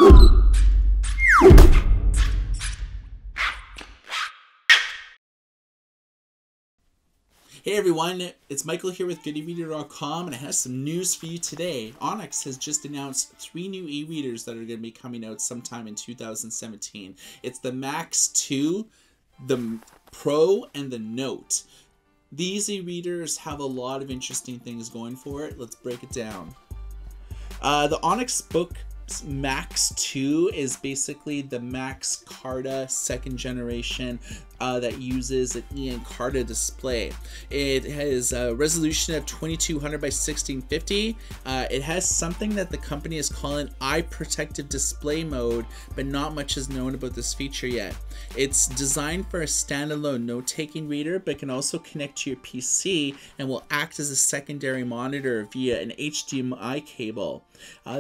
Hey everyone, it's Michael here with GoodEreader.com, and I have some news for you today. Onyx has just announced 3 new e-readers that are going to be coming out sometime in 2017. It's the Max 2, the Pro, and the Note. These e-readers have a lot of interesting things going for it. Let's break it down. The Onyx Book Max 2 is basically the Max Carta 2nd generation that uses an Carta display. It has a resolution of 2200 by 1650. It has something that the company is calling eye protective display mode, but not much is known about this feature yet. It's designed for a standalone note-taking reader, but can also connect to your PC and will act as a secondary monitor via an HDMI cable.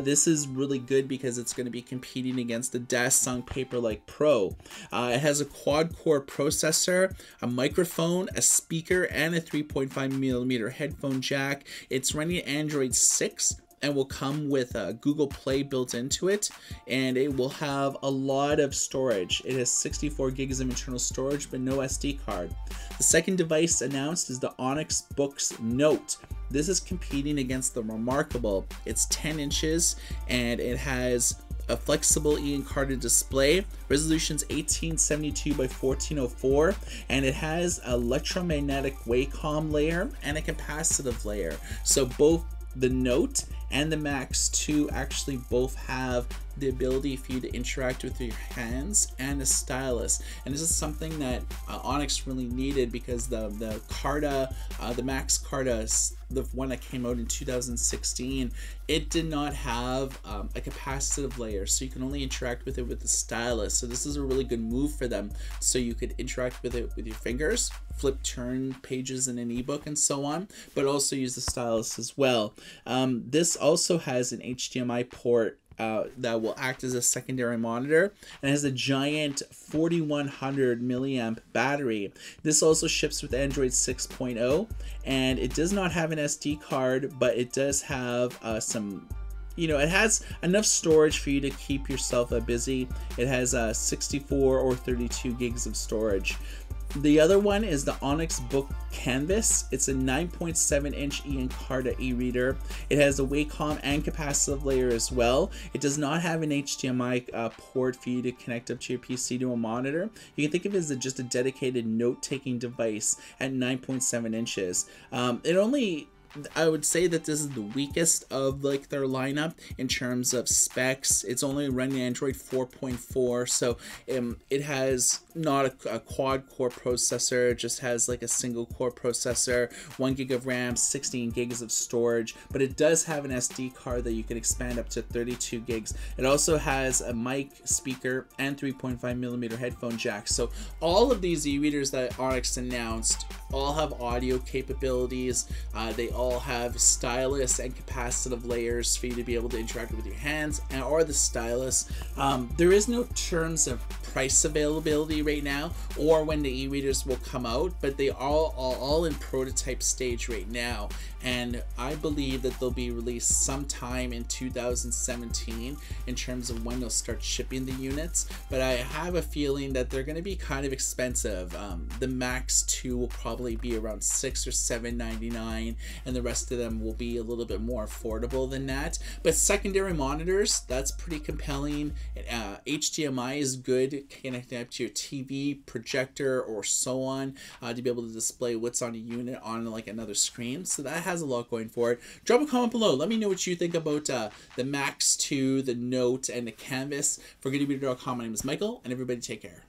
This is really good because it's going to be competing against the Dassault Paperlike Pro. It has a quad-core processor, a microphone, a speaker, and a 3.5mm headphone jack. It's running Android 6 and will come with Google Play built into it, and it will have a lot of storage. It has 64 gigs of internal storage, but no SD card. The second device announced is the Onyx Boox Note. This is competing against the Remarkable. It's 10 inches and it has a flexible Carta display. Resolution's 1872 by 1404, and it has an electromagnetic WACOM layer and a capacitive layer. So both the Note and the Max 2 actually both have the ability for you to interact with your hands and a stylus, and this is something that Onyx really needed because the Carta, the Max Carta, the one that came out in 2016, it did not have a capacitive layer, so you can only interact with it with the stylus. So this is a really good move for them, so you could interact with it with your fingers, flip, turn pages in an ebook and so on, but also use the stylus as well. This also has an HDMI port that will act as a secondary monitor, and has a giant 4100 milliamp battery. This also ships with Android 6.0, and it does not have an SD card, but it does have some, it has enough storage for you to keep yourself busy. It has 64 or 32 gigs of storage. The other one is the Onyx Book Canvas. It's a 9.7-inch Carta e-reader. It has a WACOM and capacitive layer as well. It does not have an HDMI port for you to connect up to your PC to a monitor. You can think of it as just a dedicated note-taking device at 9.7 inches. I would say that this is the weakest of their lineup in terms of specs. It's only running Android 4.4, so it has not a quad core processor. It just has a single core processor, 1 gig of RAM, 16 gigs of storage, but it does have an SD card that you can expand up to 32 gigs. It also has a mic, speaker, and 3.5mm headphone jack. So all of these e-readers that Onyx announced all have audio capabilities. They all have stylus and capacitive layers for you to be able to interact with your hands or the stylus. There is no terms of price availability right now or when the e-readers will come out, but they are all in prototype stage right now, and I believe that they'll be released sometime in 2017 in terms of when they'll start shipping the units, but I have a feeling that they're going to be kind of expensive. The Max 2 will probably be around $6 or $7.99, and the rest of them will be a little bit more affordable than that. But secondary monitors, that's pretty compelling. HDMI is good, connecting up to your TV, projector, or so on, to be able to display what's on a unit on another screen. So that has a lot going for it. Drop a comment below. Let me know what you think about the Max 2, the Note, and the Canvas. For GoodEreader.com, my name is Michael, and everybody take care.